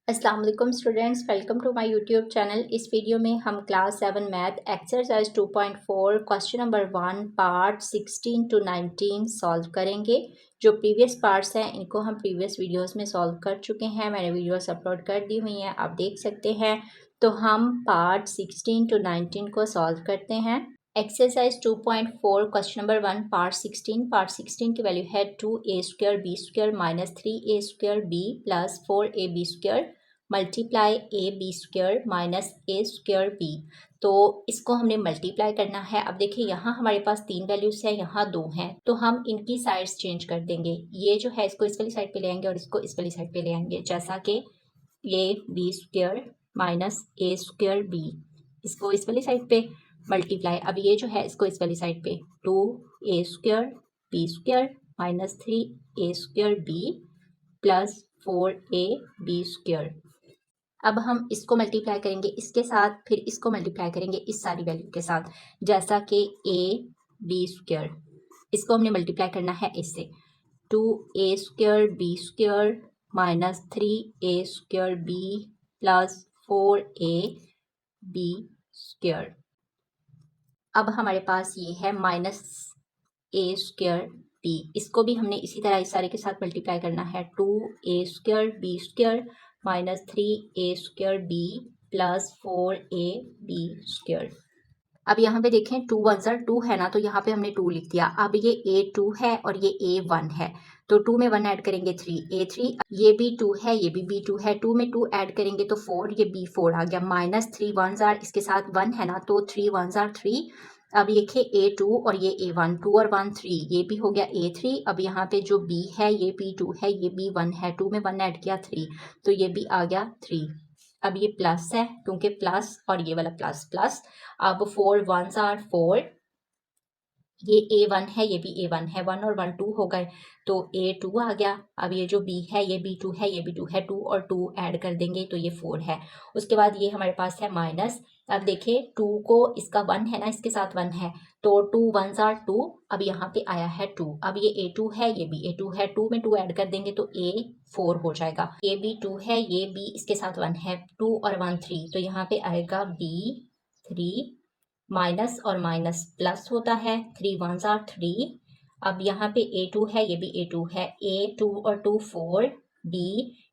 अस्सलाम वालेकुम students, welcome to my YouTube channel. इस वीडियो में हम class 7 math exercise 2.4 question number 1 part 16 to 19 solve करेंगे। जो प्रीवियस पार्ट्स हैं इनको हम प्रीवियस वीडियोस में सॉल्व कर चुके हैं। मैंने वीडियोस अपलोड कर दी हुई हैं, आप देख सकते हैं। तो हम पार्ट 16 टू 19 को सॉल्व करते हैं। एक्सरसाइज 2.4 क्वेश्चन नंबर 1 पार्ट 16 की वैल्यू है 2a² b² minus 3a² b plus 4ab² multiply ab² minus a² b। तो इसको हमने मल्टीप्लाई करना है। अब देखिए यहाँ हमारे पास 3 वैल्यूज है, यहाँ 2 हैं, तो हम इनकी साइड्स चेंज कर देंगे। ये जो है इसको इस वाली साइड पे ले आएंगे और इसको इस वाली साइड पे ले आएंगे, जैसा कि ab² माइनस a² b, इसको इस वाली साइड पे मल्टीप्लाई। अब ये जो है इसको इस वाली साइड पे 2a² b² minus 3a² b plus 4ab²। अब हम इसको मल्टीप्लाई करेंगे इसके साथ, फिर इसको मल्टीप्लाई करेंगे इस सारी वैल्यू के साथ, जैसा कि ab², इसको हमने मल्टीप्लाई करना है इससे 2a² b² minus 3a² b plus 4ab²। अब हमारे पास ये है माइनस a² b, इसको भी हमने इसी तरह इस सारे के साथ मल्टीप्लाई करना है 2a² b² minus 3a² b plus 4ab²। अब यहाँ पे देखें 2 1 2 है ना, तो यहाँ पे हमने 2 लिख दिया। अब ये a2 है और ये a1 है, तो 2 में 1 ऐड करेंगे 3 a3, ये भी 2 है, ये भी b2 है, 2 में 2 ऐड करेंगे तो 4, ये b4 आ गया। माइनस 3 1 इसके साथ 1 है ना, तो 3 1 3। अब देखिए a2 और ये a1, 2 और 1 3, ये भी हो गया a3। अब यहाँ पे जो b है ये b2 है, ये b1 है, 2 में 1 ऐड किया 3, तो ये भी आ गया 3। अब ये प्लस है क्योंकि प्लस और ये वाला प्लस प्लस। अब 4 1 4, ये a1 है, ये भी a1 है, 1 और 1 2 हो गए, तो a2 आ गया। अब ये जो b है ये b2 है, ये b2 है, 2 और 2 ऐड कर देंगे तो ये 4 है। उसके बाद ये हमारे पास है माइनस। अब देखिए 2 को, इसका 1 है ना, इसके साथ 1 है, तो 2 1 2। अब यहाँ पे आया है 2, अब ये a2 है, ये भी a2 है, 2 में 2 ऐड कर देंगे तो a4 हो जाएगा। ये भी 2 है, ये b इसके साथ 1 है, 2 और 1 3, तो यहाँ पे आएगा b3। माइनस और माइनस प्लस होता है, 3 1 3। अब यहाँ पे a2 है, ये भी a2 है, a2 और 2 4 b,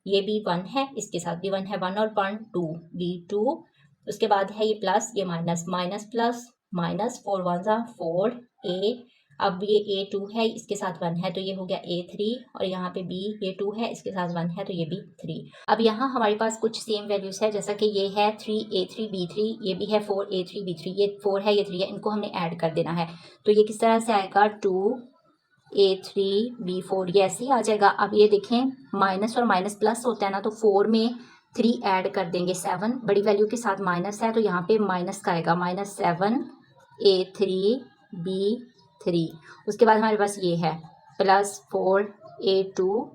ये भी 1 है, इसके साथ भी 1 है, 1 और 1 2 b2। उसके बाद है ये प्लस, ये minus, minus plus minus, 4 1 4 a। अब ये a2 है, इसके साथ 1 है, तो ये हो गया a3, और यहाँ पे b, ये 2 है, इसके साथ 1 है, तो ये भी 3। अब यहाँ हमारे पास कुछ सेम वैल्यूज है, जैसा कि ये है 3a3 b3, ये भी है 4a3 b3, ये 4 है, ये 3 है, इनको हमने ऐड कर देना है। तो ये किस तरह से आएगा 2a3 b4, ये ऐसे ही आ जाएगा। अब ये देखें माइनस और माइनस प्लस होता है ना, तो 4 में 3 ऐड कर देंगे, 7 बड़ी वैल्यू के साथ माइनस है, तो यहाँ पे माइनस का आएगा, माइनस 7a3 b3। उसके बाद हमारे पास ये है प्लस 4a2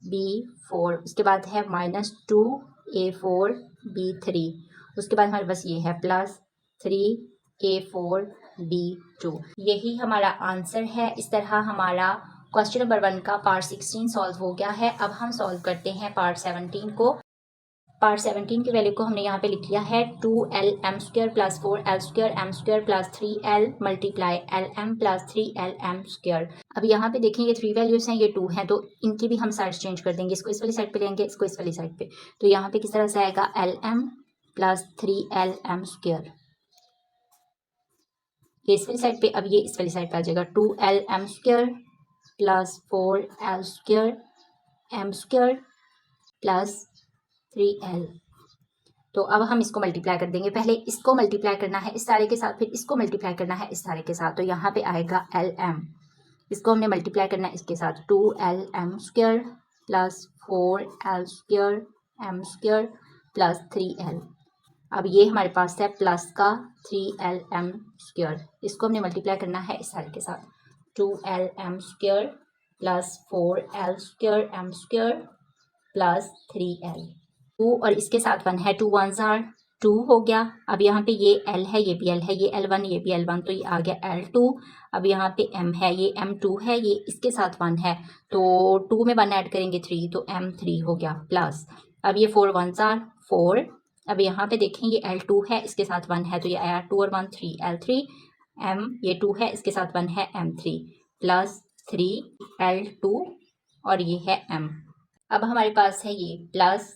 b4, उसके बाद है माइनस 2a4 b3, उसके बाद हमारे पास ये है प्लस 3a4 b2। यही हमारा आंसर है। इस तरह हमारा क्वेश्चन नंबर 1 का पार्ट 16 सॉल्व हो गया है। अब हम सॉल्व करते हैं पार्ट 17 को। पार्ट 17 की वैल्यू को हमने यहाँ पे लिख लिया है 2lm² plus 4l² plus 3l multiply lm plus 3lm²। अब यहाँ पे देखें ये 3 वैल्यूज हैं, ये 2 हैं, तो इनकी भी हम साइड चेंज कर देंगे, इसको इस वाली साइड पे लेंगे, इसको इस वाली साइड पे। तो यहाँ पे किस तरह से आएगा lm प्लस 3lm², ये इस वाली साइड पे। अब ये इस वाली साइड पे आ जाएगा 2lm² plus 4l² m² plus 3l। तो अब हम इसको मल्टीप्लाई कर देंगे, पहले इसको मल्टीप्लाई करना है इस सारे के साथ, फिर इसको मल्टीप्लाई करना है इस सारे के साथ। तो यहाँ पे आएगा lm, इसको हमने मल्टीप्लाई करना है इसके साथ, 2lm² plus 4l² m² plus 3l। अब ये हमारे पास है प्लस का 3lm², इसको हमने मल्टीप्लाई करना है इस सारे के साथ, 2lm² plus 4l² m² plus 3l। 2 और इसके साथ 1 है, 2 1 2 हो गया। अब यहाँ पे ये l है, ये भी l है, ये l1 ये भी l1, तो ये आ गया l2। अब यहाँ पे m है, ये m2 है, ये इसके साथ 1 है, तो 2 में 1 ऐड करेंगे 3, तो m3 हो गया प्लस। अब ये 4 1s आर 4। अब यहाँ पे देखें ये L2 है, इसके साथ 1 है तो ये आया 2 और 1 3 L3। M ये 2 है, इसके साथ 1 है M3 प्लस 3 L2 और ये है M। अब हमारे पास है ये प्लस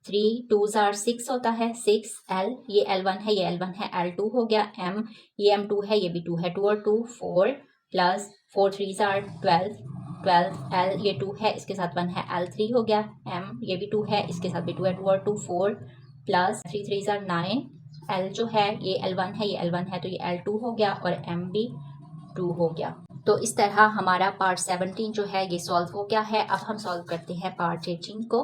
3 2s आर 6 होता है 6 L, ये L1 है, ये L1 है, L2 हो गया M, ये M2 है, ये भी 2 है, 2 और 2 4 प्लस 4 3s आर 12 L ये 2 है, इसके साथ 1 है, L3 हो गया M, ये भी 2 है, इसके साथ भी 2 है, 2 और 2 4 प्लस 3 3s आर 9 L जो है ये L1 है, ये L1 है तो ये L2 हो गया और M भी 2 हो गया। तो इस तरह हमारा पार्ट 17 जो है ये सॉल्व हो गया है। अब हम सॉल्व करते हैं पार्ट 18 को।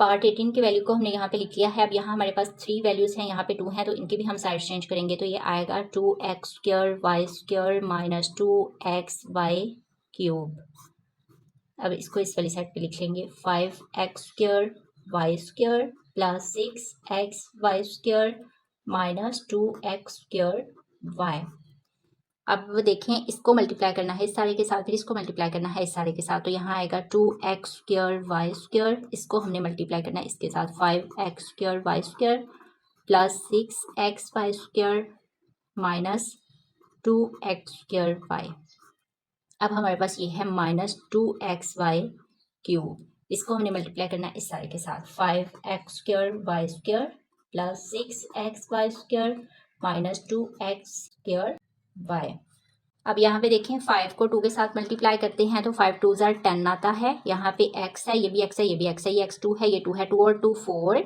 पार्ट 18 की वैल्यू को हमने यहाँ पे लिख लिया है। अब यहाँ हमारे पास 3 वैल्यूज़ हैं, यहाँ पे 2 हैं तो इनकी भी हम साइड चेंज करेंगे तो ये आएगा 2x² y² minus 2xy cube. अब इसको इस वाली साइड पे लिख लेंगे 5x² y² plus 6xy² minus 2x² y। अब देखें इसको मल्टीप्लाई करना है इस सारे के साथ, फिर इसको मल्टीप्लाई करना है इस सारे के साथ, तो यहाँ आएगा 2x² y², इसको हमने मल्टीप्लाई करना है इसके साथ 5x² y² plus 6xy² minus 2x² y। अब हमारे पास ये है माइनस 2xy क्यूब, इसको हमने मल्टीप्लाई करना है इस सारे के साथ 5x² y² plus 6xy² minus 2x² y। अब यहाँ पे देखें 5 को 2 के साथ मल्टीप्लाई करते हैं तो 5 2s आर 10 आता है। यहाँ पे x है, ये भी x है, ये भी x है, ये x2 है, ये 2 है, 2 और 2 4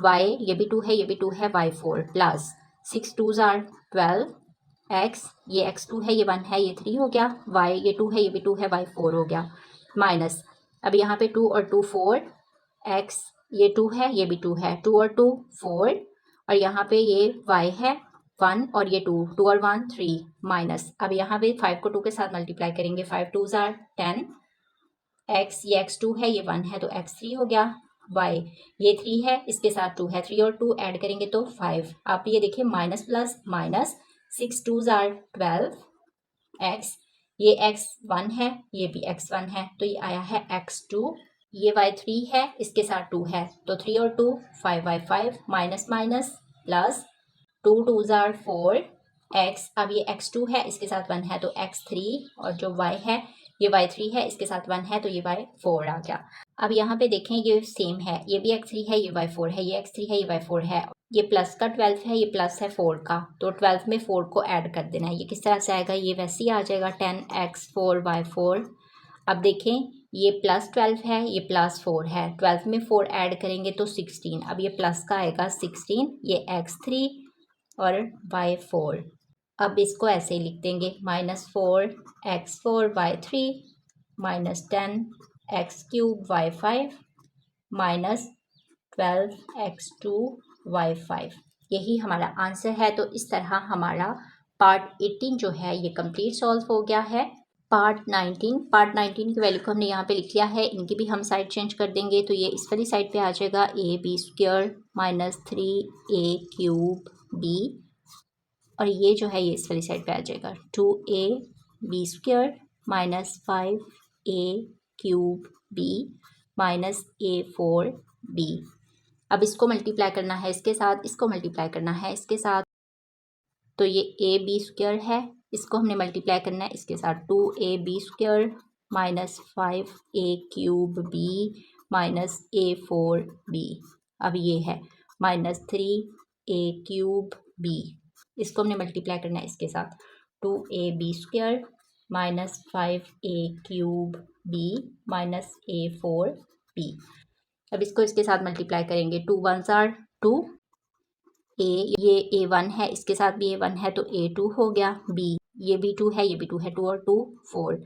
y, ये भी 2 है, ये भी 2 है, y4 plus 6 2s are 12 x, ये x2 है, ये 1 है, ये 3 हो गया, y ये 2 है, ये भी 2 है, y4 हो गया माइनस। अब यहाँ पे 2 और 2 4 x, ये 2 है, ये भी 2 है, 2 और 2 4 और यहाँ पे ये y है 1 और ये 2 2 और 1 3 माइनस। अब यहाँ पे 5 को 2 के साथ मल्टीप्लाई करेंगे 5 2s आर 10 x, ये x2 है, ये 1 है तो x3 हो गया, y ये 3 है, इसके साथ 2 है, 3 और 2 ऐड करेंगे तो 5। आप ये देखिए minus plus minus 6 2s are 12 x, ये x1 है, ये भी x1 है तो ये आया है x2, ये y3 है, इसके साथ 2 है तो 3 और 2 5y5 minus minus plus 2 2s are 4 x, अब ये x2 है, इसके साथ 1 है तो x3 और जो y है ये y3 है, इसके साथ 1 है तो ये y4 आ गया। अब यहाँ पे देखें ये सेम है, ये भी x3 है, ये y4 है, ये x3 है, ये y4 है, ये प्लस का 12 है, ये प्लस है 4 का, तो 12 में 4 को ऐड कर देना है। ये किस तरह से आएगा, ये वैसे ही आ जाएगा 10x4 y4। अब देखें ये प्लस 12 है, ये प्लस 4 है, 12 में 4 ऐड करेंगे तो 16, अब ये प्लस का आएगा 16, ये x3 और y4। अब इसको ऐसे ही लिख देंगे -4x4 y3 minus 10x³ y5 minus 12x2 y5। यही हमारा आंसर है। तो इस तरह हमारा पार्ट 18 जो है ये कंप्लीट सॉल्व हो गया है। पार्ट 19 की वैल्यू को हमने यहाँ पे लिख लिया है, इनकी भी हम साइड चेंज कर देंगे तो ये इस वाली साइड पे आ जाएगा ab² माइनस 3a³ b, और ये जो है ये इस वाली साइड पे आ जाएगा 2ab² minus 5a³ b minus a4b। अब इसको मल्टीप्लाई करना है इसके साथ, इसको मल्टीप्लाई करना है इसके साथ, तो ये ab² है, इसको हमने मल्टीप्लाई करना है इसके साथ 2ab² minus 5a³ b minus a4b। अब ये है माइनस 3a³ b, इसको हमने मल्टीप्लाई करना है इसके साथ 2ab² minus 5a³ b minus a4b। अब इसको इसके साथ मल्टीप्लाई करेंगे 2 1s आर 2, a ये a1 है, इसके साथ भी a1 है तो a2 हो गया, b ये भी 2 है, ये भी 2 है, 2 और 2 4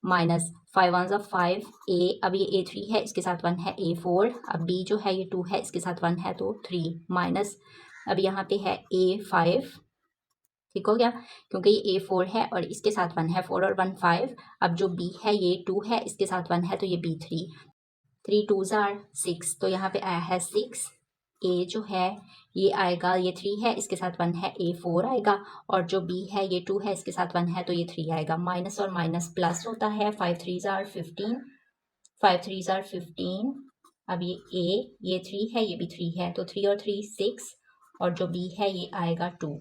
माइनस 5 1s आर 5 a, अब ये a3 है, इसके साथ 1 है a4, अब b जो है ये 2 है, इसके साथ 1 है तो 3 माइनस, अब यहाँ पे है a5, ठीक हो गया क्योंकि ये a4 है और इसके साथ 1 है, 4 और 1 5। अब जो b है ये 2 है, इसके साथ 1 है तो ये b3, 3 2s आर 6, तो यहाँ पे आया है 6, a जो है ये आएगा, ये 3 है, इसके साथ 1 है a4 आएगा, और जो b है ये 2 है, इसके साथ 1 है तो ये 3 आएगा। माइनस और माइनस प्लस होता है, 5 3s आर 15, 5 3s आर 15, अब ये 3 है, ये भी 3 है, तो 3 और 3 6, और जो b है ये आएगा 2।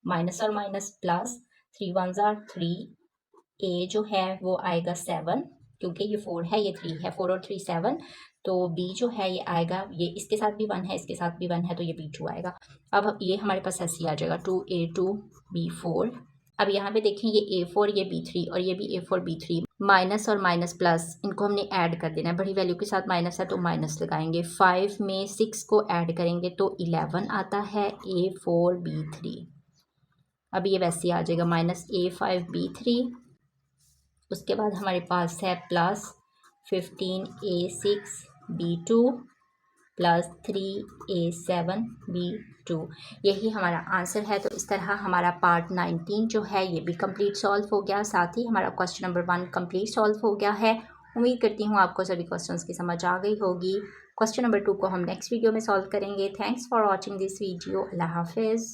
माइनस और माइनस प्लस, 3 1 जार 3, a जो है वो आएगा 7, क्योंकि ये 4 है, ये 3 है, 4 और 3 7, तो b जो है ये आएगा, ये इसके साथ भी 1 है, इसके साथ भी 1 है, तो ये b2 आएगा। अब ये हमारे पास ऐसे ही आ जाएगा 2a2 b4। अब यहाँ पे देखें ये a4, ये b3 और ये भी a4 b3, माइनस और माइनस प्लस, इनको हमने ऐड कर देना है, बड़ी वैल्यू के साथ माइनस है तो माइनस लगाएंगे। 5 में 6 को ऐड करेंगे तो 11 आता है a4 b3। अब ये वैसे ही आ जाएगा माइनस a5 b3, उसके बाद हमारे पास है plus 15a6 b2 plus 3a7 b2। यही हमारा आंसर है। तो इस तरह हमारा पार्ट 19 जो है ये भी कंप्लीट सॉल्व हो गया, साथ ही हमारा क्वेश्चन नंबर 1 कंप्लीट सॉल्व हो गया है। उम्मीद करती हूँ आपको सभी क्वेश्चंस की समझ आ गई होगी। क्वेश्चन नंबर 2 को हम नेक्स्ट वीडियो में सॉल्व करेंगे। Thanks for watching this video. अल्लाह हाफिज़।